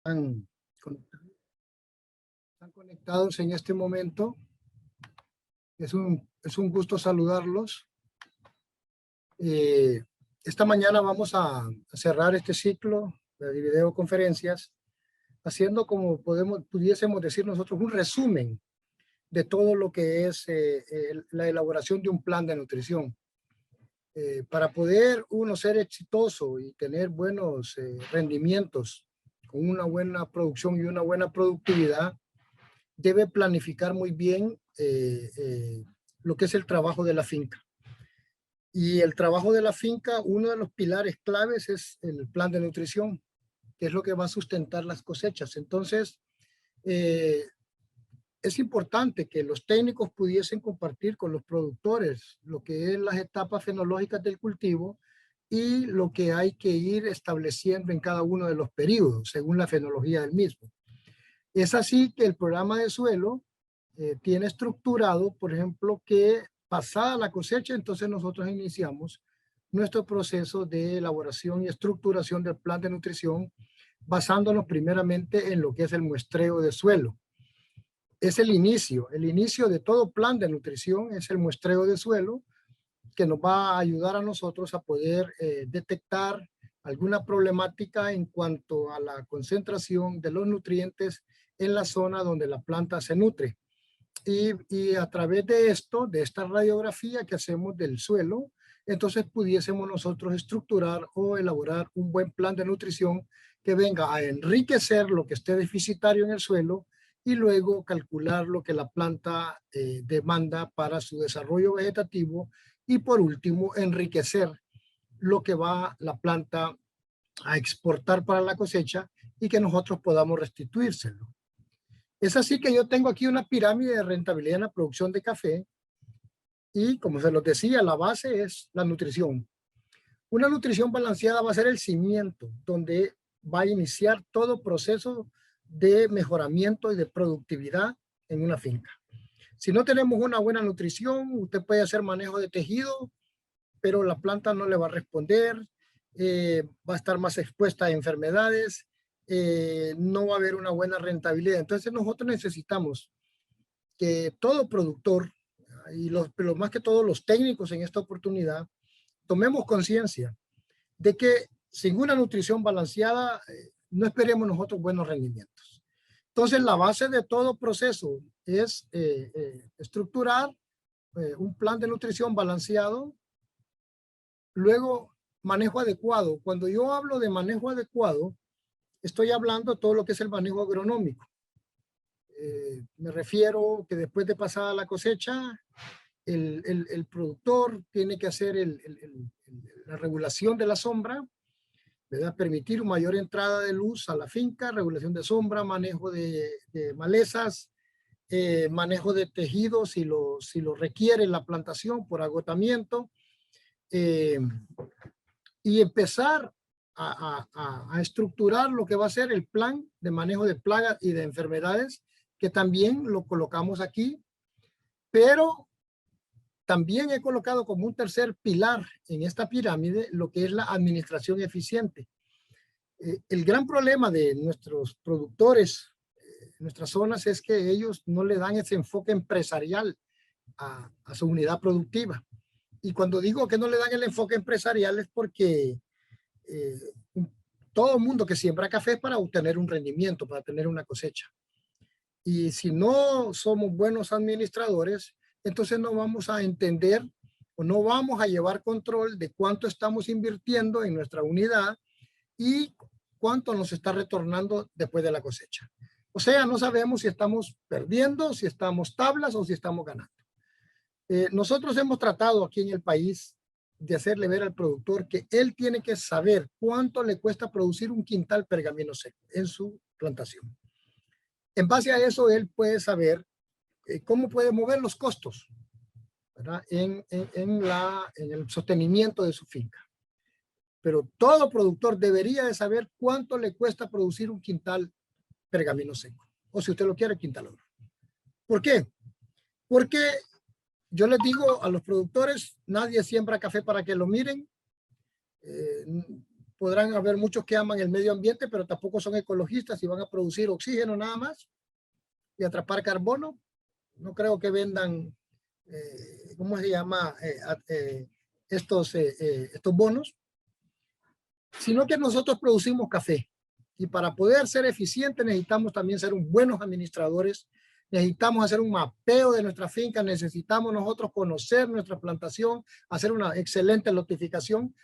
están conectados en este momento. Es un gusto saludarlos. Esta mañana vamos a cerrar este ciclo de videoconferencias haciendo, como pudiésemos decir nosotros, un resumen de todo lo que es la elaboración de un plan de nutrición. Para poder uno ser exitoso y tener buenos rendimientos con una buena producción y una buena productividad, debe planificar muy bien lo que es el trabajo de la finca. Y el trabajo de la finca, uno de los pilares claves es el plan de nutrición, que es lo que va a sustentar las cosechas. Entonces, es importante que los técnicos pudiesen compartir con los productores lo que es las etapas fenológicas del cultivo y lo que hay que ir estableciendo en cada uno de los periodos, según la fenología del mismo. Es así que el programa de suelo tiene estructurado, por ejemplo, que pasada la cosecha, entonces nosotros iniciamos nuestro proceso de elaboración y estructuración del plan de nutrición, basándonos primeramente en lo que es el muestreo de suelo. Es el inicio de todo plan de nutrición, es el muestreo de suelo, que nos va a ayudar a nosotros a poder detectar alguna problemática en cuanto a la concentración de los nutrientes en la zona donde la planta se nutre. Y a través de esto, de esta radiografía que hacemos del suelo, entonces pudiésemos nosotros estructurar o elaborar un buen plan de nutrición que venga a enriquecer lo que esté deficitario en el suelo y luego calcular lo que la planta demanda para su desarrollo vegetativo y por último enriquecer lo que va la planta a exportar para la cosecha y que nosotros podamos restituírselo. Es así que yo tengo aquí una pirámide de rentabilidad en la producción de café y, como se los decía, la base es la nutrición. Una nutrición balanceada va a ser el cimiento donde va a iniciar todo proceso de mejoramiento y de productividad en una finca. Si no tenemos una buena nutrición, usted puede hacer manejo de tejido, pero la planta no le va a responder, va a estar más expuesta a enfermedades, no va a haber una buena rentabilidad. Entonces nosotros necesitamos que todo productor y pero más que todos los técnicos en esta oportunidad tomemos conciencia de que sin una nutrición balanceada no esperemos nosotros buenos rendimientos. Entonces la base de todo proceso es estructurar un plan de nutrición balanceado. Luego, manejo adecuado. Cuando yo hablo de manejo adecuado, estoy hablando de todo lo que es el manejo agronómico. Me refiero que después de pasada la cosecha, el productor tiene que hacer la regulación de la sombra, ¿verdad? Permitir una mayor entrada de luz a la finca, regulación de sombra, manejo de malezas, manejo de tejidos si lo requiere la plantación por agotamiento, y empezar a estructurar lo que va a ser el plan de manejo de plagas y de enfermedades, que también lo colocamos aquí, pero también he colocado como un tercer pilar en esta pirámide lo que es la administración eficiente. El gran problema de nuestros productores en nuestras zonas es que ellos no le dan ese enfoque empresarial a su unidad productiva. Y cuando digo que no le dan el enfoque empresarial es porque todo el mundo que siembra café es para obtener un rendimiento, para tener una cosecha. Y si no somos buenos administradores, entonces no vamos a entender o no vamos a llevar control de cuánto estamos invirtiendo en nuestra unidad y cuánto nos está retornando después de la cosecha. O sea, no sabemos si estamos perdiendo, si estamos tablas o si estamos ganando. Nosotros hemos tratado aquí en el país de hacerle ver al productor que él tiene que saber cuánto le cuesta producir un quintal pergamino seco en su plantación. En base a eso, él puede saber cómo puede mover los costos, ¿verdad? En el sostenimiento de su finca. Pero todo productor debería de saber cuánto le cuesta producir un quintal pergamino seco. O si usted lo quiere, quintal oro. ¿Por qué? Porque yo les digo a los productores, nadie siembra café para que lo miren. podrán haber muchos que aman el medio ambiente, pero tampoco son ecologistas y van a producir oxígeno nada más y atrapar carbono. No creo que vendan, ¿cómo se llama? Estos bonos, sino que nosotros producimos café. Y para poder ser eficientes necesitamos también ser buenos administradores, necesitamos hacer un mapeo de nuestra finca, necesitamos nosotros conocer nuestra plantación, hacer una excelente lotificación.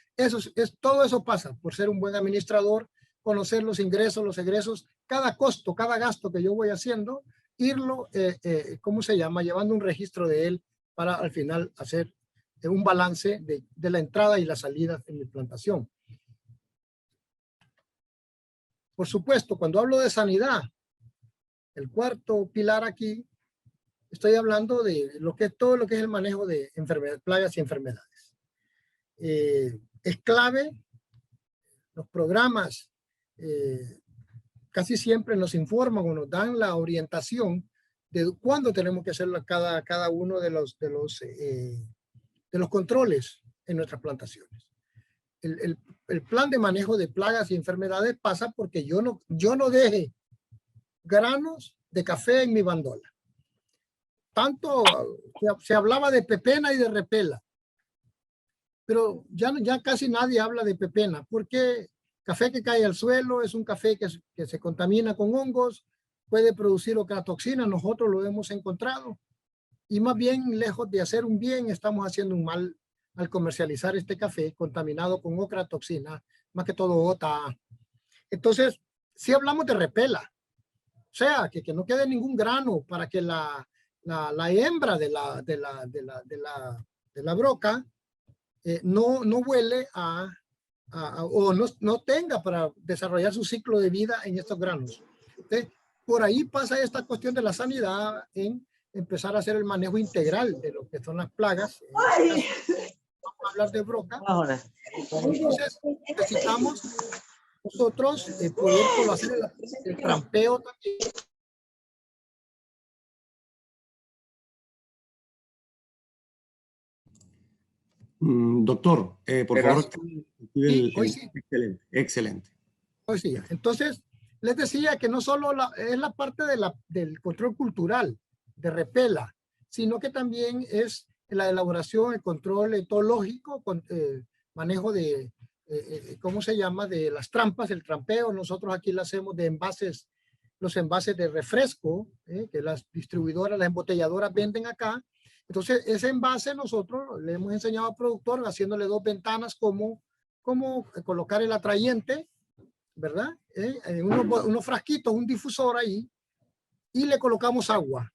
Todo eso pasa por ser un buen administrador, conocer los ingresos, los egresos, cada costo, cada gasto que yo voy haciendo, irlo, ¿cómo se llama? Llevando un registro de él para al final hacer un balance de la entrada y la salida en mi plantación. Por supuesto, cuando hablo de sanidad, el cuarto pilar aquí, estoy hablando de todo lo que es el manejo de enfermedades, plagas y enfermedades. Es clave, los programas casi siempre nos informan o nos dan la orientación de cuándo tenemos que hacer cada uno de los controles en nuestras plantaciones. El plan de manejo de plagas y enfermedades pasa porque yo no deje granos de café en mi bandola. Tanto se hablaba de pepena y de repela, pero ya casi nadie habla de pepena, porque café que cae al suelo es un café que se contamina con hongos, puede producir ocratoxina, nosotros lo hemos encontrado, y más bien lejos de hacer un bien, estamos haciendo un mal al comercializar este café contaminado con ocratoxina, más que todo OTA. Entonces, si hablamos de repela, o sea, que no quede ningún grano para que la hembra de la broca no vuele o no tenga para desarrollar su ciclo de vida en estos granos. Entonces, por ahí pasa esta cuestión de la sanidad en empezar a hacer el manejo integral de lo que son las plagas. Vamos a hablar de broca. Entonces, necesitamos nosotros poder hacer el trampeo también. Doctor, por favor. Sí, hoy sí. Excelente, excelente. Hoy sí. Entonces, les decía que no solo es la parte del control cultural, de repela, sino que también es la elaboración, el control etológico, manejo de, ¿cómo se llama? De las trampas, el trampeo. Nosotros aquí lo hacemos de envases, los envases de refresco, que las distribuidoras, las embotelladoras venden acá. Entonces, ese envase nosotros le hemos enseñado al productor haciéndole 2 ventanas cómo colocar el atrayente, ¿verdad? Unos frasquitos, un difusor ahí, y le colocamos agua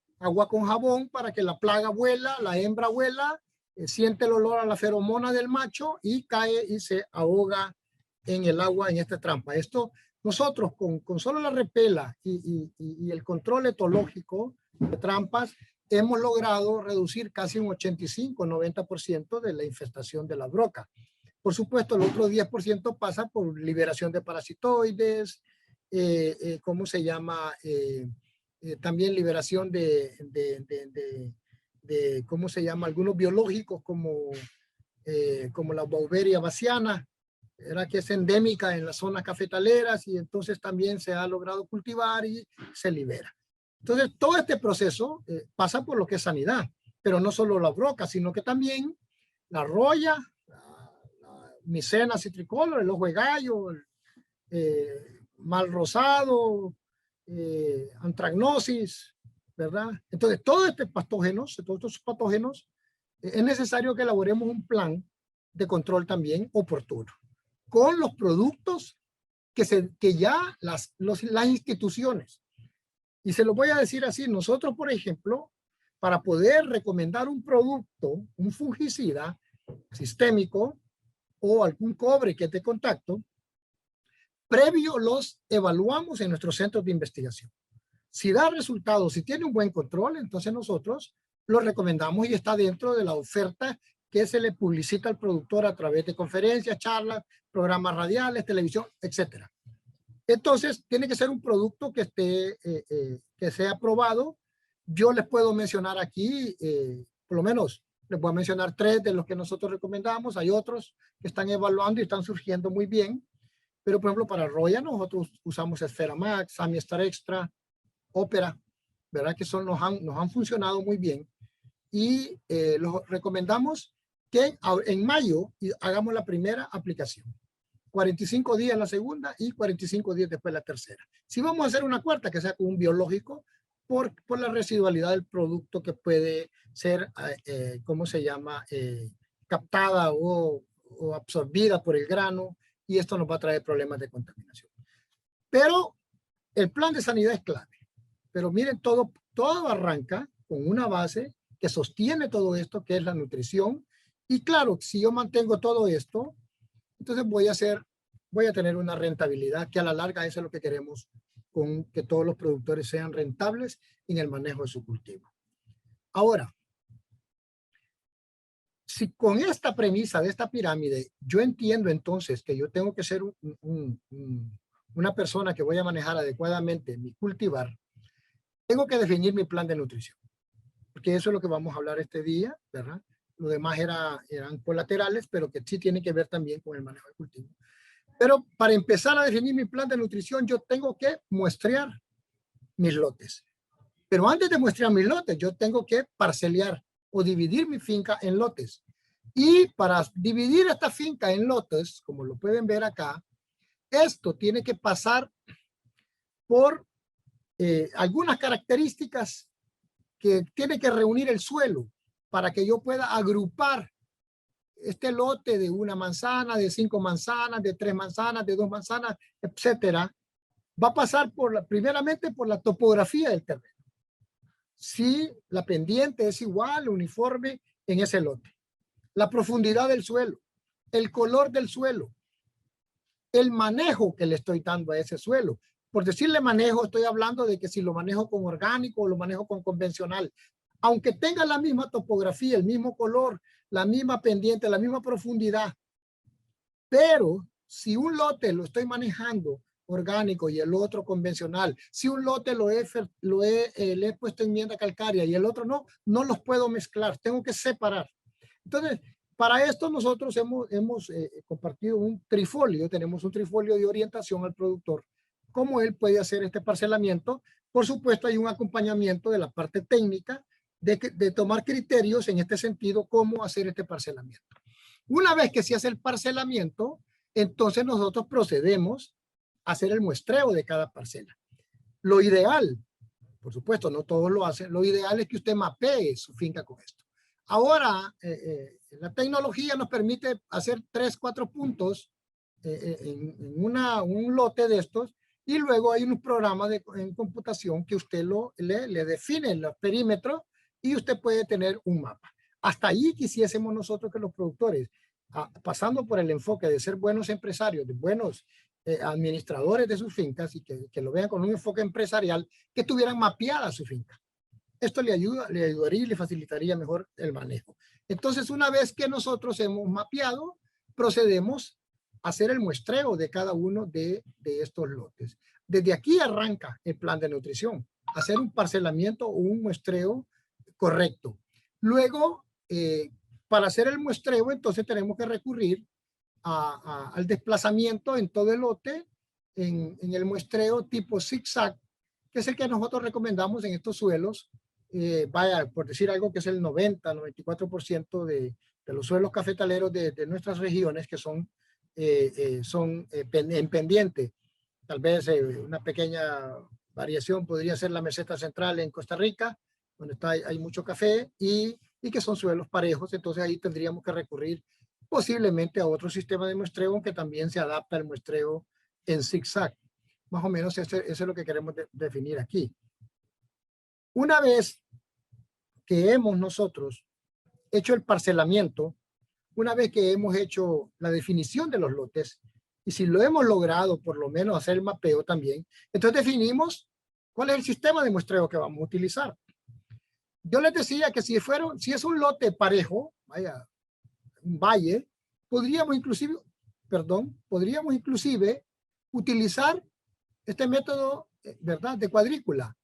con jabón para que la plaga vuela, la hembra vuela, siente el olor a la feromona del macho y cae y se ahoga en el agua en esta trampa. Esto nosotros con solo la repela y el control etológico de trampas hemos logrado reducir casi un 85-90% de la infestación de la broca. Por supuesto, el otro 10% pasa por liberación de parasitoides, ¿cómo se llama? También liberación ¿cómo se llama? Algunos biológicos como la Beauveria bassiana, que es endémica en las zonas cafetaleras y entonces también se ha logrado cultivar y se libera. Entonces, todo este proceso pasa por lo que es sanidad, pero no solo la broca, sino que también la roya, Micena citricolor, el ojo de gallo, mal rosado, antragnosis, ¿verdad? Entonces, todos estos patógenos, es necesario que elaboremos un plan de control también oportuno, con los productos que ya las instituciones. Y se lo voy a decir así, nosotros, por ejemplo, para poder recomendar un producto, un fungicida sistémico, o algún cobre que esté contacto, previo los evaluamos en nuestros centros de investigación. Si da resultados, si tiene un buen control, entonces nosotros lo recomendamos y está dentro de la oferta que se le publicita al productor a través de conferencias, charlas, programas radiales, televisión, etc. Entonces, tiene que ser un producto que que sea aprobado. Yo les puedo mencionar aquí, por lo menos, les voy a mencionar 3 de los que nosotros recomendamos. Hay otros que están evaluando y están surgiendo muy bien. Pero, por ejemplo, para Roya nosotros usamos Esfera Max, Sami Star Extra, Opera, ¿verdad? Que nos han funcionado muy bien. Y los recomendamos que en mayo hagamos la primera aplicación. 45 días la segunda y 45 días después la tercera. Si vamos a hacer una cuarta, que sea con un biológico, por la residualidad del producto que puede ser, ¿cómo se llama? Captada o absorbida por el grano, y esto nos va a traer problemas de contaminación. Pero el plan de sanidad es clave. Pero miren, todo arranca con una base que sostiene todo esto, que es la nutrición. Y claro, si yo mantengo todo esto, entonces voy a tener una rentabilidad que a la larga eso es lo que queremos, con que todos los productores sean rentables en el manejo de su cultivo. Ahora, si con esta premisa de esta pirámide, yo entiendo entonces que yo tengo que ser una persona que voy a manejar adecuadamente mi cultivar, tengo que definir mi plan de nutrición, porque eso es lo que vamos a hablar este día, ¿verdad? Lo demás eran colaterales, pero que sí tienen que ver también con el manejo del cultivo. Pero para empezar a definir mi plan de nutrición, yo tengo que muestrear mis lotes. Pero antes de muestrear mis lotes, yo tengo que parcelear o dividir mi finca en lotes. Y para dividir esta finca en lotes, como lo pueden ver acá, esto tiene que pasar por algunas características que tiene que reunir el suelo para que yo pueda agrupar este lote de una manzana, de 5 manzanas, de 3 manzanas, de 2 manzanas, etcétera. Va a pasar primeramente por la topografía del terreno. Si la pendiente es igual, uniforme en ese lote. La profundidad del suelo, el color del suelo, el manejo que le estoy dando a ese suelo. Por decirle manejo, estoy hablando de que si lo manejo con orgánico o lo manejo con convencional. Aunque tenga la misma topografía, el mismo color, la misma pendiente, la misma profundidad. Pero si un lote lo estoy manejando orgánico y el otro convencional, si un lote le he puesto enmienda calcárea y el otro no los puedo mezclar, tengo que separar. Entonces, para esto nosotros hemos compartido un trifolio, tenemos un trifolio de orientación al productor, cómo él puede hacer este parcelamiento. Por supuesto, hay un acompañamiento de la parte técnica de tomar criterios en este sentido, cómo hacer este parcelamiento. Una vez que se hace el parcelamiento, entonces nosotros procedemos a hacer el muestreo de cada parcela. Lo ideal, por supuesto, no todos lo hacen, lo ideal es que usted mapee su finca con esto. Ahora, la tecnología nos permite hacer 3, 4 puntos en un lote de estos, y luego hay un programa en computación que usted le define el perímetro y usted puede tener un mapa. Hasta allí quisiésemos nosotros que los productores, pasando por el enfoque de ser buenos empresarios, de buenos administradores de sus fincas y que lo vean con un enfoque empresarial, que tuvieran mapeada su finca. Esto le ayudaría y le facilitaría mejor el manejo. Entonces, una vez que nosotros hemos mapeado, procedemos a hacer el muestreo de cada uno de estos lotes. Desde aquí arranca el plan de nutrición, hacer un parcelamiento o un muestreo correcto. Luego, para hacer el muestreo, entonces tenemos que recurrir al desplazamiento en todo el lote, en el muestreo tipo zigzag, que es el que nosotros recomendamos en estos suelos. Vaya, por decir algo, que es el 94% de los suelos cafetaleros de nuestras regiones, que son en pendiente. Tal vez una pequeña variación podría ser la meseta central en Costa Rica, donde hay mucho café y que son suelos parejos. Entonces ahí tendríamos que recurrir posiblemente a otro sistema de muestreo que también se adapta al muestreo en zigzag. Más o menos eso es lo que queremos definir aquí. Una vez que hemos nosotros hecho el parcelamiento, una vez que hemos hecho la definición de los lotes, y si lo hemos logrado por lo menos hacer el mapeo también, entonces definimos cuál es el sistema de muestreo que vamos a utilizar. Yo les decía que si es un lote parejo, vaya, un valle, podríamos inclusive utilizar este método, ¿verdad?, de cuadrícula,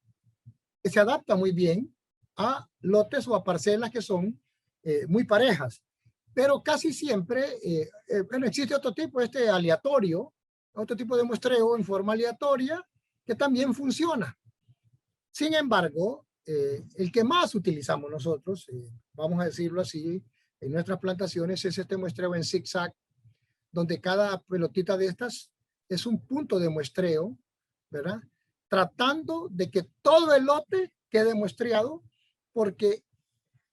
que se adapta muy bien a lotes o a parcelas que son muy parejas. Pero casi siempre, bueno, existe otro tipo, aleatorio, otro tipo de muestreo en forma aleatoria que también funciona. Sin embargo, el que más utilizamos nosotros, vamos a decirlo así, en nuestras plantaciones es este muestreo en zigzag, donde cada pelotita de estas es un punto de muestreo, ¿verdad? Tratando de que todo el lote quede muestreado, porque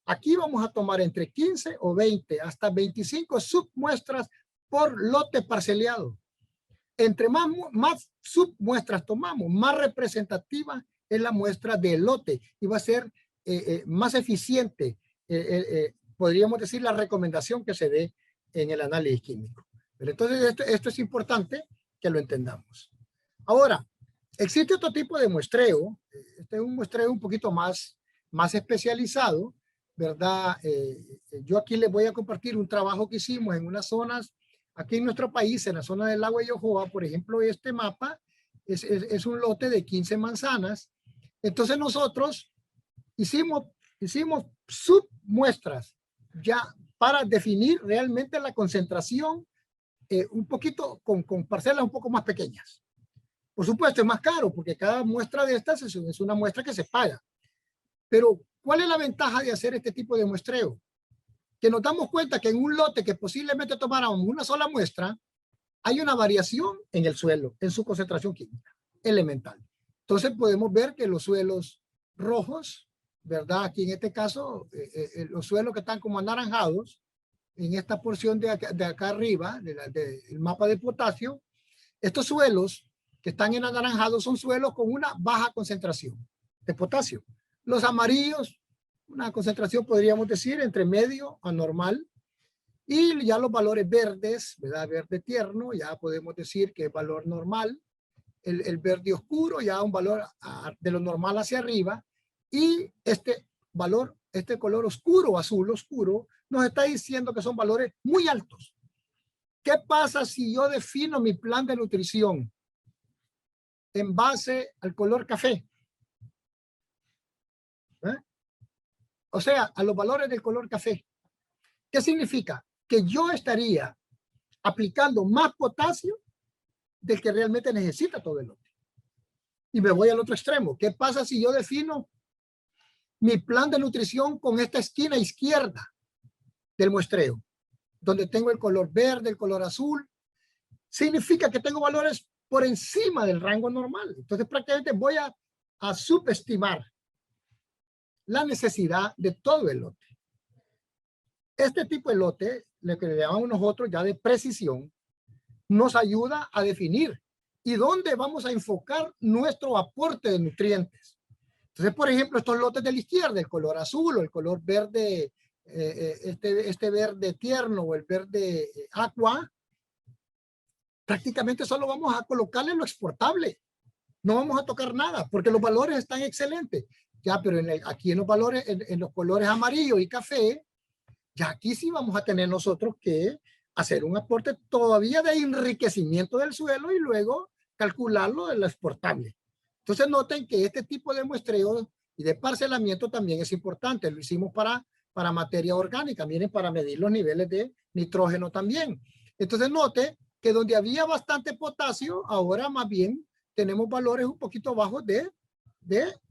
aquí vamos a tomar entre 15 o 20 hasta 25 submuestras por lote parceliado. Entre más submuestras tomamos, más representativa es la muestra del lote y va a ser más eficiente, podríamos decir, la recomendación que se dé en el análisis químico. Pero entonces esto es importante que lo entendamos. Ahora, existe otro tipo de muestreo. Este es un muestreo un poquito más especializado, ¿verdad? Yo aquí les voy a compartir un trabajo que hicimos en unas zonas, aquí en nuestro país, en la zona del lago de Yohoa. Por ejemplo, este mapa es un lote de 15 manzanas. Entonces nosotros hicimos submuestras ya para definir realmente la concentración, un poquito con parcelas un poco más pequeñas. Por supuesto, es más caro porque cada muestra de estas es una muestra que se paga. Pero, ¿cuál es la ventaja de hacer este tipo de muestreo? Que nos damos cuenta que en un lote que posiblemente tomáramos una sola muestra, hay una variación en el suelo, en su concentración química elemental. Entonces podemos ver que los suelos rojos, ¿verdad? Aquí en este caso, los suelos que están como anaranjados, en esta porción de acá arriba, del mapa de potasio, estos suelos que están en anaranjados son suelos con una baja concentración de potasio. Los amarillos, una concentración podríamos decir entre medio a normal. Y ya los valores verdes, ¿verdad? Verde tierno, ya podemos decir que es valor normal. El verde oscuro, ya un valor de lo normal hacia arriba. Y este valor, este color oscuro, azul oscuro, nos está diciendo que son valores muy altos. ¿Qué pasa si yo defino mi plan de nutrición en base al color café? O sea, a los valores del color café. ¿Qué significa? Que yo estaría aplicando más potasio del que realmente necesita todo el lote. Y me voy al otro extremo. ¿Qué pasa si yo defino mi plan de nutrición con esta esquina izquierda del muestreo, donde tengo el color verde, el color azul? Significa que tengo valores por encima del rango normal. Entonces prácticamente voy a subestimar la necesidad de todo el lote. Este tipo de lote, lo que le llamamos nosotros ya de precisión, nos ayuda a definir y dónde vamos a enfocar nuestro aporte de nutrientes. Entonces, por ejemplo, estos lotes de la izquierda, el color azul o el color verde, este verde tierno o el verde aqua, prácticamente solo vamos a colocarle lo exportable. No vamos a tocar nada porque los valores están excelentes. Ya, pero aquí en los valores, en los colores amarillo y café, ya aquí sí vamos a tener nosotros que hacer un aporte todavía de enriquecimiento del suelo y luego calcularlo de lo exportable. Entonces noten que este tipo de muestreo y de parcelamiento también es importante. Lo hicimos para materia orgánica, miren, para medir los niveles de nitrógeno también. Entonces note que donde había bastante potasio, ahora más bien tenemos valores un poquito bajos de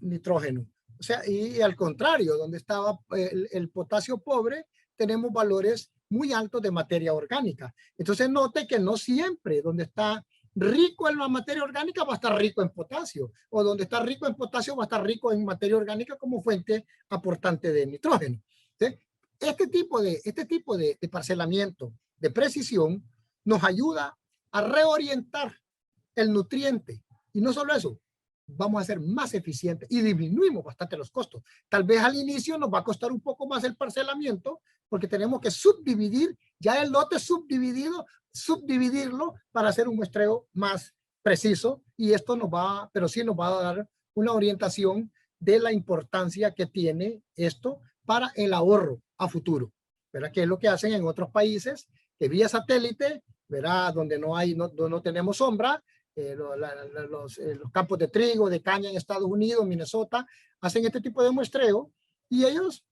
nitrógeno. O sea, y al contrario, donde estaba el potasio pobre, tenemos valores muy altos de materia orgánica. Entonces note que no siempre donde está rico en la materia orgánica va a estar rico en potasio, o donde está rico en potasio va a estar rico en materia orgánica como fuente aportante de nitrógeno. ¿Sí? Este tipo de parcelamiento de precisión nos ayuda a reorientar el nutriente. Y no solo eso, vamos a ser más eficientes y disminuimos bastante los costos. Tal vez al inicio nos va a costar un poco más el parcelamiento porque tenemos que subdividir ya el lote subdividirlo para hacer un muestreo más preciso, y esto nos va, pero sí nos va a dar una orientación de la importancia que tiene esto para el ahorro a futuro, ¿verdad? Que es lo que hacen en otros países, que vía satélite, ¿verdad? Donde no tenemos sombra, los campos de trigo, de caña en Estados Unidos, Minnesota, hacen este tipo de muestreo y ellos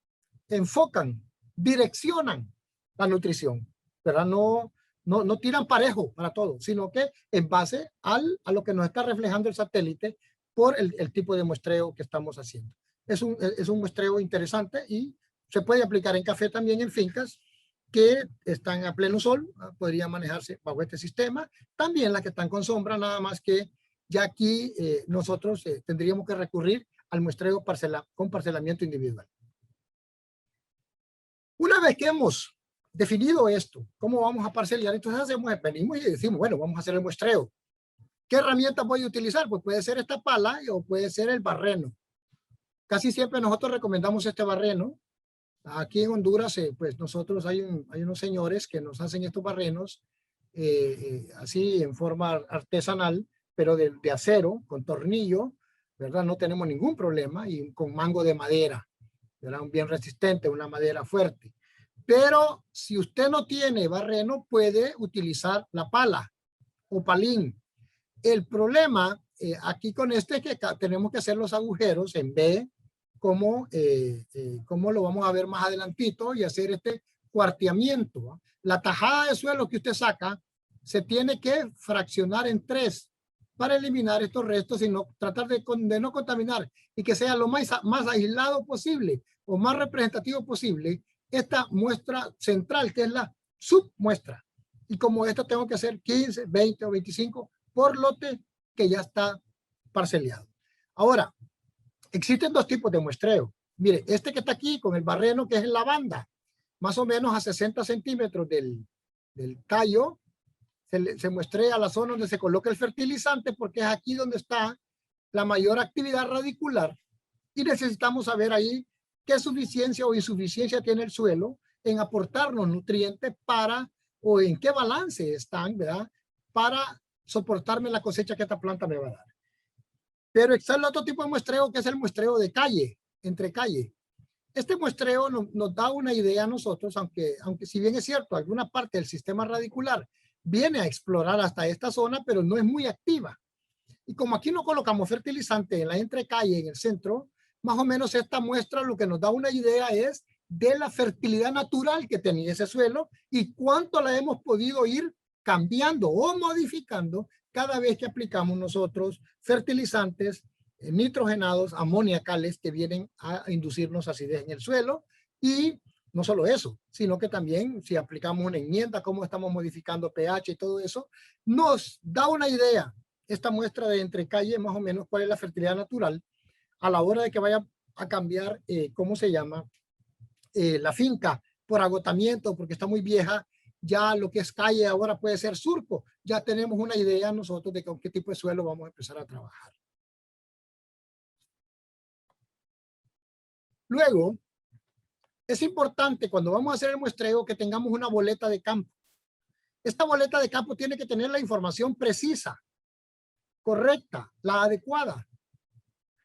enfocan, direccionan la nutrición, ¿verdad? No no tiran parejo para todo, sino que en base a lo que nos está reflejando el satélite por el tipo de muestreo que estamos haciendo. Es un muestreo interesante y se puede aplicar en café también en fincas que están a pleno sol, podría manejarse bajo este sistema. También las que están con sombra, nada más que ya aquí nosotros tendríamos que recurrir al muestreo con parcelamiento individual. Una vez que hemos definido esto, cómo vamos a parceliar, entonces venimos y decimos, bueno, vamos a hacer el muestreo. ¿Qué herramientas voy a utilizar? Pues puede ser esta pala o puede ser el barreno. Casi siempre nosotros recomendamos este barreno. Aquí en Honduras, pues nosotros hay unos señores que nos hacen estos barrenos así en forma artesanal, pero de acero, con tornillo, ¿verdad? No tenemos ningún problema y con mango de madera, ¿verdad? Un bien resistente, una madera fuerte. Pero si usted no tiene barreno, puede utilizar la pala o palín. El problema aquí con este es que tenemos que hacer los agujeros en B, como lo vamos a ver más adelantito, y hacer este cuarteamiento, ¿va? La tajada de suelo que usted saca se tiene que fraccionar en 3 para eliminar estos restos y no tratar de no contaminar y que sea lo más aislado posible o más representativo posible esta muestra central, que es la submuestra. Y como esto tengo que hacer 15, 20 o 25 por lote que ya está parceliado. Ahora, existen 2 tipos de muestreo. Mire, este que está aquí con el barreno, que es en la banda, más o menos a 60 centímetros del tallo, se muestrea la zona donde se coloca el fertilizante, porque es aquí donde está la mayor actividad radicular y necesitamos saber ahí qué suficiencia o insuficiencia tiene el suelo en aportarnos nutrientes o en qué balance están, ¿verdad? Para soportarme la cosecha que esta planta me va a dar. Pero está el otro tipo de muestreo, que es el muestreo de calle, entre calle. Este muestreo nos da una idea a nosotros, aunque si bien es cierto, alguna parte del sistema radicular viene a explorar hasta esta zona, pero no es muy activa. Y como aquí no colocamos fertilizante en la entrecalle, en el centro, más o menos esta muestra lo que nos da una idea es de la fertilidad natural que tenía ese suelo y cuánto la hemos podido ir cambiando o modificando cada vez que aplicamos nosotros fertilizantes nitrogenados, amoniacales, que vienen a inducirnos acidez en el suelo. Y no solo eso, sino que también si aplicamos una enmienda, cómo estamos modificando pH y todo eso, nos da una idea esta muestra de entrecalle, más o menos cuál es la fertilidad natural a la hora de que vaya a cambiar, ¿cómo se llama? La finca por agotamiento, porque está muy vieja. Ya lo que es calle ahora puede ser surco. Ya tenemos una idea nosotros de con qué tipo de suelo vamos a empezar a trabajar. Luego, es importante cuando vamos a hacer el muestreo que tengamos una boleta de campo. Esta boleta de campo tiene que tener la información precisa, correcta, la adecuada,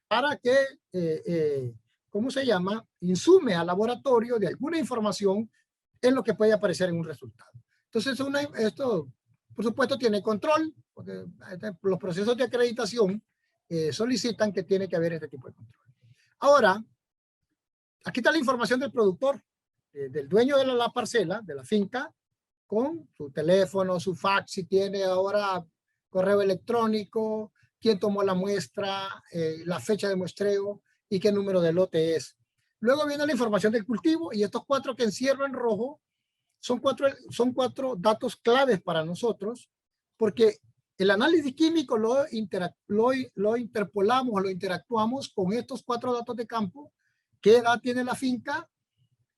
para que, ¿cómo se llama? Insume al laboratorio de alguna información en lo que puede aparecer en un resultado. Entonces, esto, por supuesto, tiene control, porque los procesos de acreditación solicitan que tiene que haber este tipo de control. Ahora, aquí está la información del productor, del dueño de la parcela, de la finca, con su teléfono, su fax, si tiene ahora correo electrónico, quién tomó la muestra, la fecha de muestreo y qué número de lote es. Luego viene la información del cultivo y estos 4 que encierro en rojo son cuatro datos claves para nosotros, porque el análisis químico lo interpolamos, lo interactuamos con estos 4 datos de campo. ¿Qué edad tiene la finca?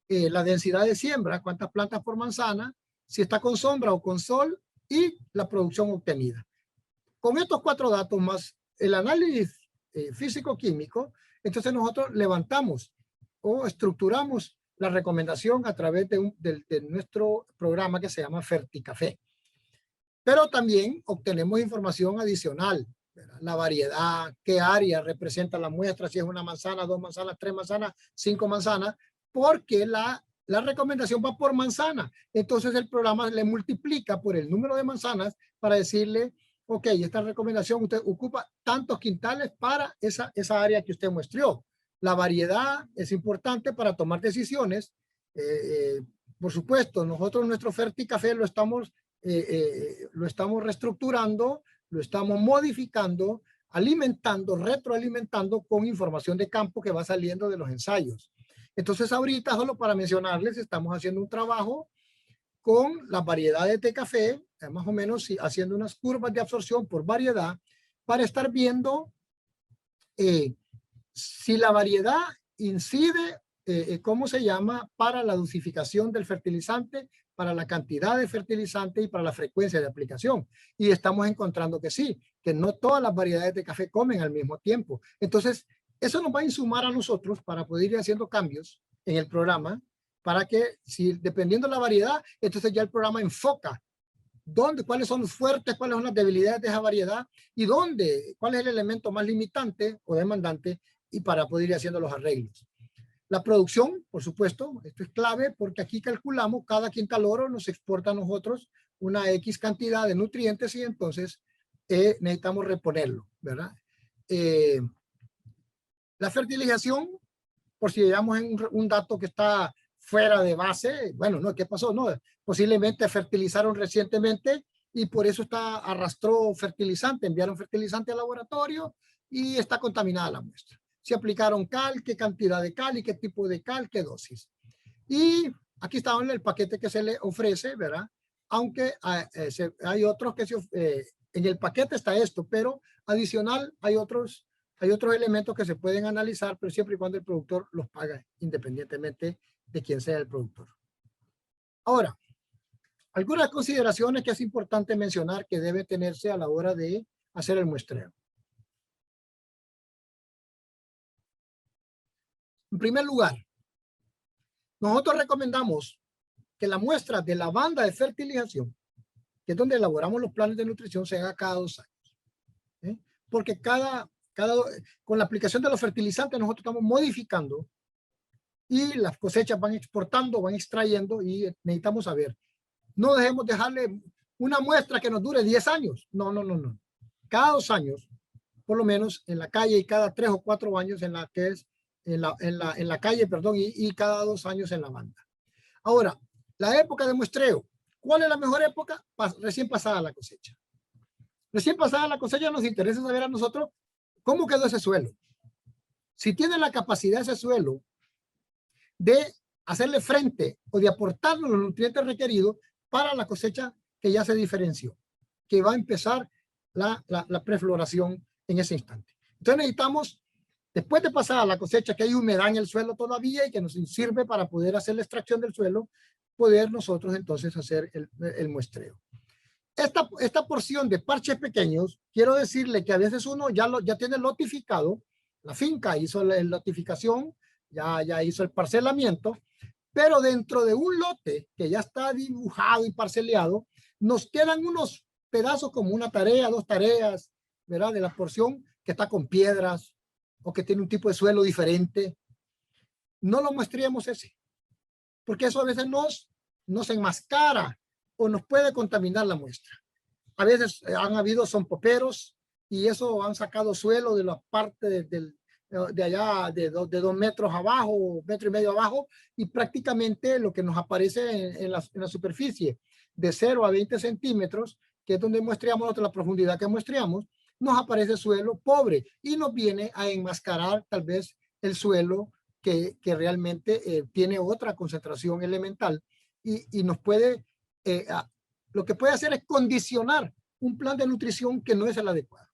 La densidad de siembra, cuántas plantas por manzana, si está con sombra o con sol y la producción obtenida. Con estos 4 datos más el análisis físico-químico, entonces nosotros levantamos o estructuramos la recomendación a través de nuestro programa que se llama Ferticafé. Pero también obtenemos información adicional, ¿verdad? La variedad, qué área representa la muestra, si es una manzana, 2 manzanas, 3 manzanas, 5 manzanas, porque la recomendación va por manzana. Entonces el programa le multiplica por el número de manzanas para decirle, ok, esta recomendación usted ocupa tantos quintales para esa área que usted muestreó. La variedad es importante para tomar decisiones. Por supuesto, nosotros nuestro Ferticafé lo estamos lo estamos reestructurando, lo estamos modificando, alimentando, retroalimentando con información de campo que va saliendo de los ensayos. Entonces ahorita, solo para mencionarles, estamos haciendo un trabajo con las variedades de café, más o menos haciendo unas curvas de absorción por variedad, para estar viendo si la variedad incide, ¿cómo se llama?, para la dosificación del fertilizante, para la cantidad de fertilizante y para la frecuencia de aplicación. Y estamos encontrando que sí, que no todas las variedades de café comen al mismo tiempo. Entonces, eso nos va a insumar a nosotros para poder ir haciendo cambios en el programa, para que, si dependiendo de la variedad, entonces ya el programa enfoca cuáles son los fuertes, cuáles son las debilidades de esa variedad y cuál es el elemento más limitante o demandante, y para poder ir haciendo los arreglos. La producción, por supuesto, esto es clave porque aquí calculamos cada quintal oro nos exporta a nosotros una X cantidad de nutrientes y entonces necesitamos reponerlo, ¿verdad? La fertilización, por si llevamos en un dato que está fuera de base, bueno, no, ¿qué pasó? No, posiblemente fertilizaron recientemente y por eso arrastró fertilizante, enviaron fertilizante al laboratorio y está contaminada la muestra. Si aplicaron cal, qué cantidad de cal y qué tipo de cal, qué dosis. Y aquí está el paquete que se le ofrece, ¿verdad? Aunque hay otros que en el paquete está esto, pero adicional hay otros elementos que se pueden analizar, pero siempre y cuando el productor los paga independientemente de quién sea el productor. Ahora, algunas consideraciones que es importante mencionar que debe tenerse a la hora de hacer el muestreo. En primer lugar, nosotros recomendamos que la muestra de la banda de fertilización, que es donde elaboramos los planes de nutrición, se haga cada 2 años. Porque con la aplicación de los fertilizantes nosotros estamos modificando y las cosechas van exportando, van extrayendo y necesitamos saber. No dejemos dejarle una muestra que nos dure 10 años. No. Cada 2 años, por lo menos en la calle, y cada 3 o 4 años en la calle, perdón, y cada 2 años en la banda. Ahora, la época de muestreo. ¿Cuál es la mejor época? Recién pasada la cosecha. Recién pasada la cosecha nos interesa saber a nosotros cómo quedó ese suelo. Si tiene la capacidad ese suelo de hacerle frente o de aportar los nutrientes requeridos para la cosecha que ya se diferenció, que va a empezar la prefloración en ese instante. Entonces necesitamos, después de pasar la cosecha, que hay humedad en el suelo todavía y que nos sirve para poder hacer la extracción del suelo, poder nosotros entonces hacer el muestreo. Esta porción de parches pequeños, quiero decirle que a veces uno ya tiene lotificado, la finca hizo la lotificación, ya hizo el parcelamiento, pero dentro de un lote que ya está dibujado y parceleado, nos quedan unos pedazos como una tarea, 2 tareas, ¿verdad? De la porción que está con piedras o que tiene un tipo de suelo diferente. No lo muestreamos ese, porque eso a veces nos enmascara o nos puede contaminar la muestra. A veces han habido sonpoperos y eso han sacado suelo de la parte de allá de 2 metros abajo, 1,5 metros abajo, y prácticamente lo que nos aparece en la superficie de 0 a 20 centímetros, que es donde muestreamos la profundidad que muestreamos, nos aparece suelo pobre y nos viene a enmascarar tal vez el suelo que realmente tiene otra concentración elemental y nos puede, lo que puede hacer es condicionar un plan de nutrición que no es el adecuado.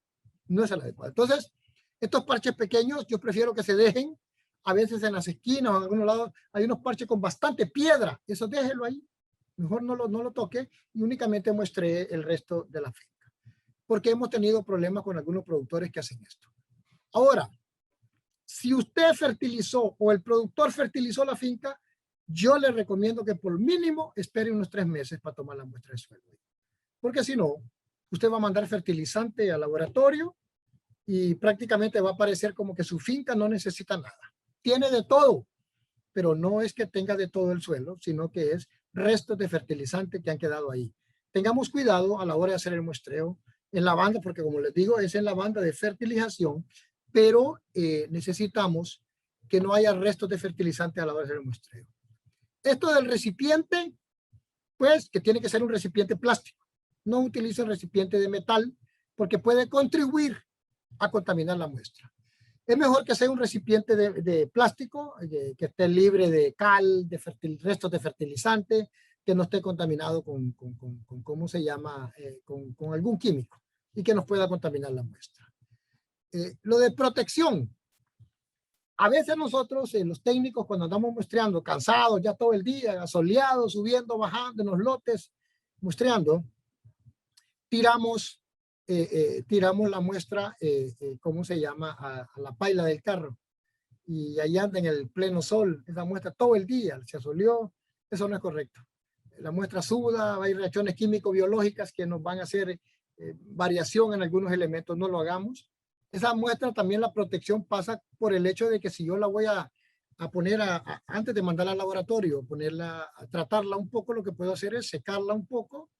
No es el adecuado. Entonces, estos parches pequeños yo prefiero que se dejen. A veces en las esquinas o en algunos lados hay unos parches con bastante piedra. Eso déjelo ahí. Mejor no lo toque y únicamente muestre el resto de la finca. Porque hemos tenido problemas con algunos productores que hacen esto. Ahora, si usted fertilizó o el productor fertilizó la finca, yo le recomiendo que por mínimo espere unos 3 meses para tomar la muestra de suelo. Porque si no, usted va a mandar fertilizante al laboratorio y prácticamente va a parecer como que su finca no necesita nada. Tiene de todo, pero no es que tenga de todo el suelo, sino que es restos de fertilizante que han quedado ahí. Tengamos cuidado a la hora de hacer el muestreo en la banda, porque como les digo, es en la banda de fertilización, pero necesitamos que no haya restos de fertilizante a la hora de hacer el muestreo. Esto del recipiente, pues que tiene que ser un recipiente plástico. no utilicen recipiente de metal porque puede contribuir a contaminar la muestra. Es mejor que sea un recipiente de plástico, que esté libre de cal, de restos de fertilizante, que no esté contaminado con ¿cómo se llama? Con algún químico y que nos pueda contaminar la muestra. Lo de protección. A veces nosotros, los técnicos, cuando andamos muestreando, cansados ya todo el día, soleados, subiendo, bajando en los lotes, muestreando, tiramos la muestra, ¿cómo se llama? A la paila del carro. Y ahí anda en el pleno sol, esa muestra todo el día, se asoleó. Eso no es correcto. La muestra suda, hay reacciones químico-biológicas que nos van a hacer variación en algunos elementos, no lo hagamos. Esa muestra también la protección pasa por el hecho de que si yo la voy a poner antes de mandarla al laboratorio, a tratarla un poco, lo que puedo hacer es secarla un poco,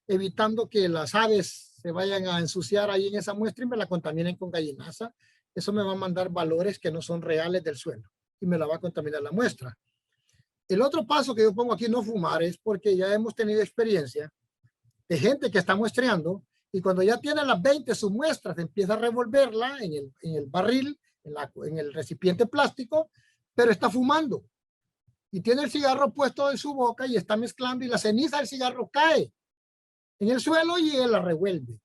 evitando que las aves se vayan a ensuciar ahí en esa muestra y me la contaminen con gallinaza. Eso me va a mandar valores que no son reales del suelo y me la va a contaminar la muestra. El otro paso que yo pongo aquí, no fumar, es porque ya hemos tenido experiencia de gente que está muestreando y cuando ya tiene las 20 sus muestras, empieza a revolverla en el barril, en el recipiente plástico, pero está fumando. Y tiene el cigarro puesto en su boca y está mezclando y la ceniza del cigarro cae en el suelo y él la revuelve.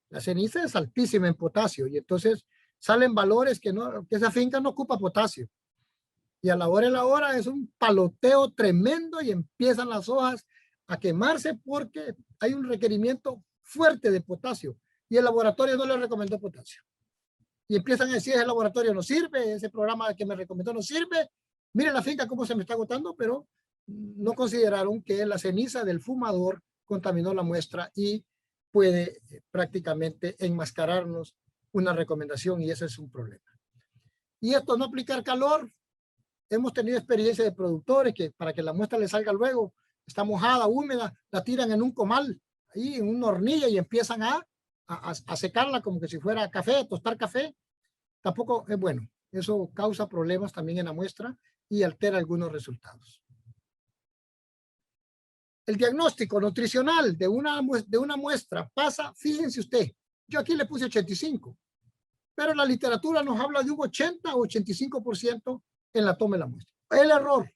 La ceniza es altísima en potasio y entonces salen valores que esa finca no ocupa potasio. Y a la hora es un paloteo tremendo y empiezan las hojas a quemarse porque hay un requerimiento fuerte de potasio y el laboratorio no le recomendó potasio. Y empiezan a decir, ese laboratorio no sirve, ese programa que me recomendó no sirve. Miren la finca cómo se me está agotando, pero no consideraron que la ceniza del fumador contaminó la muestra y puede prácticamente enmascararnos una recomendación y ese es un problema. Y esto no aplicar calor. Hemos tenido experiencia de productores que para que la muestra le salga luego, está mojada, húmeda, la tiran en un comal, ahí en una hornilla y empiezan a secarla como que si fuera café, tostar café. Tampoco es bueno. Eso causa problemas también en la muestra y altera algunos resultados. El diagnóstico nutricional de una muestra pasa, fíjense usted, yo aquí le puse 85, pero la literatura nos habla de un 80 o 85% en la toma de la muestra. El error.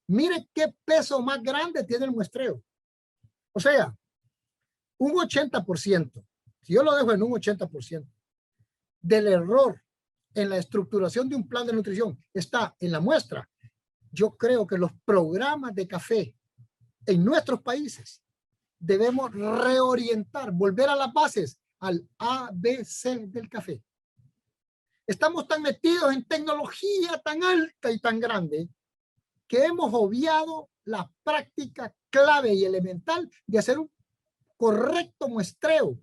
Mire qué peso más grande tiene el muestreo. O sea, un 80%, si yo lo dejo en un 80%, del error en la estructuración de un plan de nutrición está en la muestra. Yo creo que los programas de café en nuestros países debemos reorientar, volver a las bases, al ABC del café. Estamos tan metidos en tecnología tan alta y tan grande que hemos obviado la práctica clave y elemental de hacer un correcto muestreo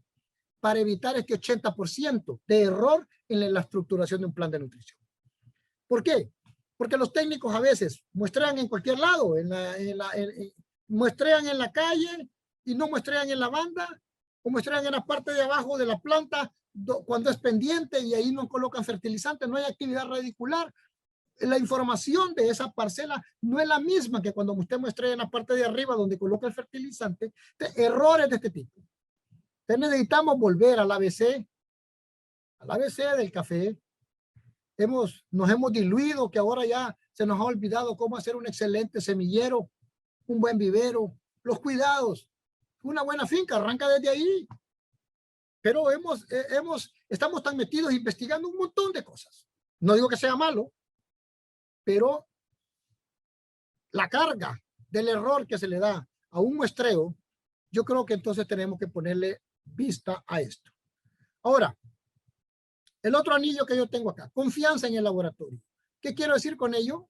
para evitar este 80% de error en la estructuración de un plan de nutrición. ¿Por qué? Porque los técnicos a veces muestrean en cualquier lado, muestrean en la calle y no muestrean en la banda, o muestrean en la parte de abajo de la planta cuando es pendiente y ahí no colocan fertilizante, no hay actividad radicular. La información de esa parcela no es la misma que cuando usted muestra en la parte de arriba donde coloca el fertilizante. Errores de este tipo. Entonces necesitamos volver al ABC del café. Nos hemos diluido, que ahora ya se nos ha olvidado cómo hacer un excelente semillero, un buen vivero, los cuidados. Una buena finca arranca desde ahí. Pero estamos tan metidos investigando un montón de cosas. No digo que sea malo, pero la carga del error que se le da a un muestreo, yo creo que entonces tenemos que ponerle vista a esto. Ahora, el otro anillo que yo tengo acá, confianza en el laboratorio. ¿Qué quiero decir con ello?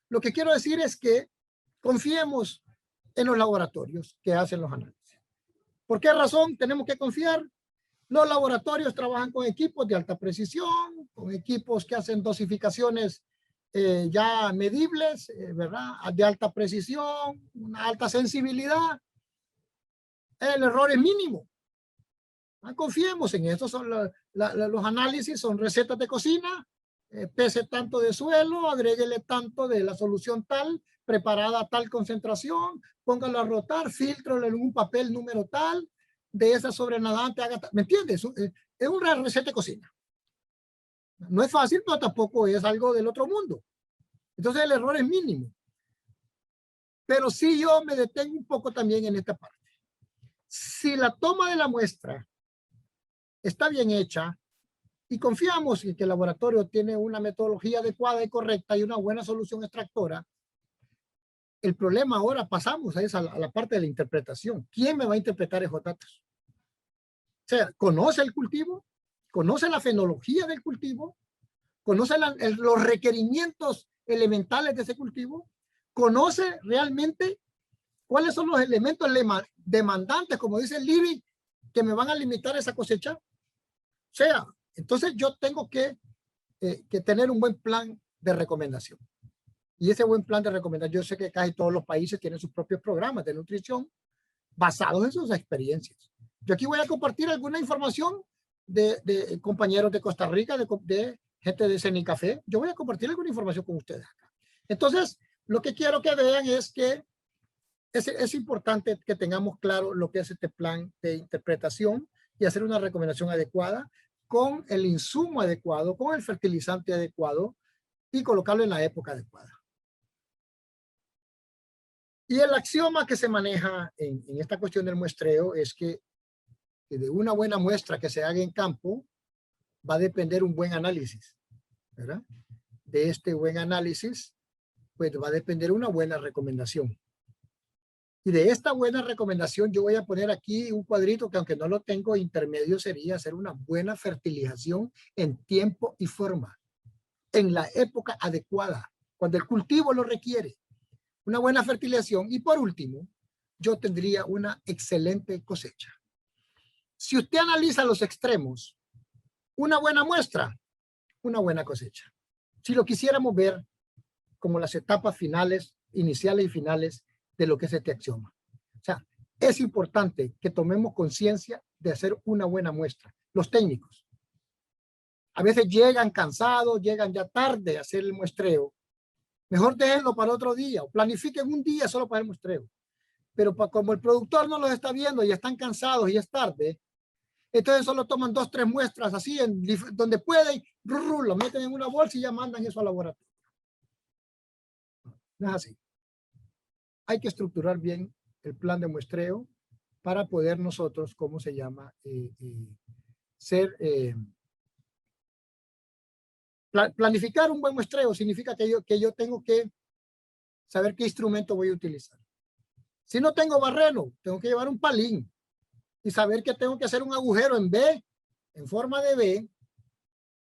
Lo que quiero decir es que confiemos en los laboratorios que hacen los análisis. ¿Por qué razón tenemos que confiar? Los laboratorios trabajan con equipos de alta precisión, con equipos que hacen dosificaciones ya medibles, ¿verdad? De alta precisión, una alta sensibilidad. El error es mínimo. Confiemos en esto. Los análisis son recetas de cocina, pese tanto de suelo, agréguele tanto de la solución tal, preparada a tal concentración, póngalo a rotar, filtralo en un papel número tal, de esa sobrenadante, haga ¿me entiendes? Es una receta de cocina. No es fácil, pero tampoco es algo del otro mundo. Entonces el error es mínimo. Pero sí yo me detengo un poco también en esta parte. Si la toma de la muestra está bien hecha y confiamos en que el laboratorio tiene una metodología adecuada y correcta y una buena solución extractora, el problema ahora pasamos a la parte de la interpretación. ¿Quién me va a interpretar esos datos? O sea, ¿conoce el cultivo? ¿Conoce la fenología del cultivo? ¿Conoce los requerimientos elementales de ese cultivo? ¿Conoce realmente cuáles son los elementos demandantes, como dice el LIBI, que me van a limitar esa cosecha? O sea, entonces yo tengo que tener un buen plan de recomendación. Y ese buen plan de recomendación, yo sé que casi todos los países tienen sus propios programas de nutrición basados en sus experiencias. Yo aquí voy a compartir alguna información de compañeros de Costa Rica, de gente de Cenicafé. Yo voy a compartir alguna información con ustedes acá. Entonces, lo que quiero que vean es que es importante que tengamos claro lo que es este plan de interpretación y hacer una recomendación adecuada con el insumo adecuado, con el fertilizante adecuado y colocarlo en la época adecuada. Y el axioma que se maneja en esta cuestión del muestreo es que de una buena muestra que se haga en campo va a depender un buen análisis, ¿verdad? De este buen análisis, pues va a depender una buena recomendación. Y de esta buena recomendación yo voy a poner aquí un cuadrito que aunque no lo tengo, intermedio sería hacer una buena fertilización en tiempo y forma, en la época adecuada, cuando el cultivo lo requiere. Una buena fertilización y por último, yo tendría una excelente cosecha. Si usted analiza los extremos, una buena muestra, una buena cosecha. Si lo quisiéramos ver como las etapas finales, iniciales y finales de lo que es este axioma. O sea, es importante que tomemos conciencia de hacer una buena muestra. Los técnicos a veces llegan cansados, llegan ya tarde a hacer el muestreo. Mejor déjenlo para otro día o planifiquen un día solo para el muestreo. Pero como el productor no los está viendo y están cansados y es tarde, entonces solo toman 2 o 3 muestras así donde pueden, lo meten en una bolsa y ya mandan eso al laboratorio. No es así. Hay que estructurar bien el plan de muestreo para poder nosotros, ¿cómo se llama? Planificar un buen muestreo significa que yo tengo que saber qué instrumento voy a utilizar. Si no tengo barreno, tengo que llevar un palín y saber que tengo que hacer un agujero en B, en forma de B,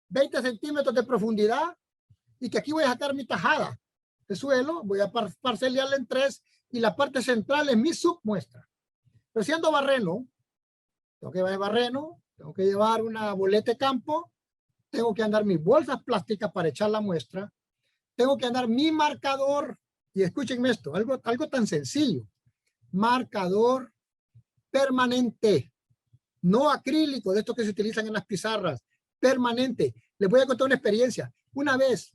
20 centímetros de profundidad y que aquí voy a sacar mi tajada de suelo, voy a parceliarla en 3 y la parte central es mi submuestra. Pero siendo barreno, tengo que llevar barreno, tengo que llevar una boleta de campo, tengo que andar mis bolsas plásticas para echar la muestra, tengo que andar mi marcador, y escúchenme esto, algo tan sencillo, marcador permanente, no acrílico, de estos que se utilizan en las pizarras, permanente. Les voy a contar una experiencia. Una vez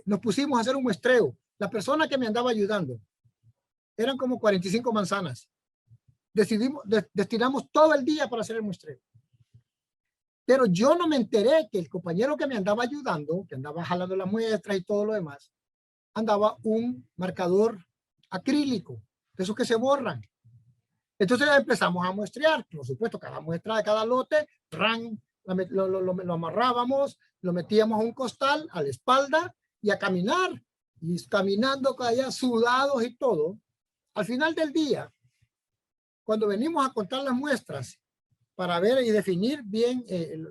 nos pusimos a hacer un muestreo. La persona que me andaba ayudando, eran como 45 manzanas. Destinamos todo el día para hacer el muestreo. Pero yo no me enteré que el compañero que me andaba ayudando, que andaba jalando las muestras y todo lo demás, andaba un marcador acrílico, de esos que se borran. Entonces empezamos a muestrear, por supuesto, cada muestra de cada lote, lo amarrábamos, lo metíamos a un costal, a la espalda y a caminar. Y caminando allá sudados y todo. Al final del día, cuando venimos a contar las muestras para ver y definir bien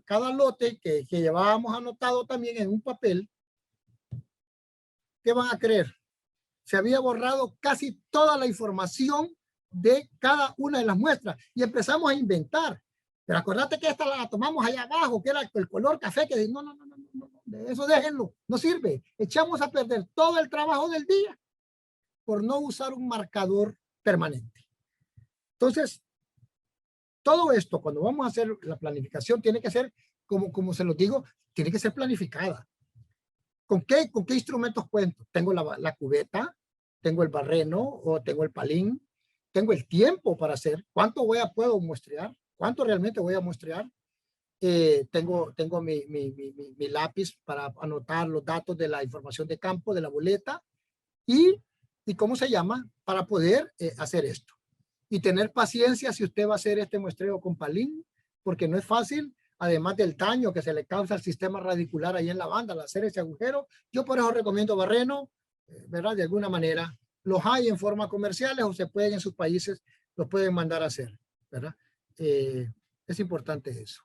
cada lote que llevábamos anotado también en un papel, ¿qué van a creer? Se había borrado casi toda la información de cada una de las muestras y empezamos a inventar. Pero acordate que esta la tomamos allá abajo, que era el color café, que no, de eso déjenlo, no sirve. Echamos a perder todo el trabajo del día por no usar un marcador permanente. Entonces, todo esto, cuando vamos a hacer la planificación, tiene que ser, como se los digo, tiene que ser planificada. ¿Con qué instrumentos cuento? Tengo la cubeta, tengo el barreno o tengo el palín, tengo el tiempo para hacer, cuánto puedo muestrear, cuánto realmente voy a muestrear. Tengo mi lápiz para anotar los datos de la información de campo, de la boleta y ¿cómo se llama? Para poder hacer esto. Y tener paciencia si usted va a hacer este muestreo con palín, porque no es fácil, además del daño que se le causa al sistema radicular ahí en la banda al hacer ese agujero. Yo por eso recomiendo barreno, ¿verdad? De alguna manera. Los hay en forma comerciales o se pueden en sus países, los pueden mandar a hacer, ¿verdad? Es importante eso.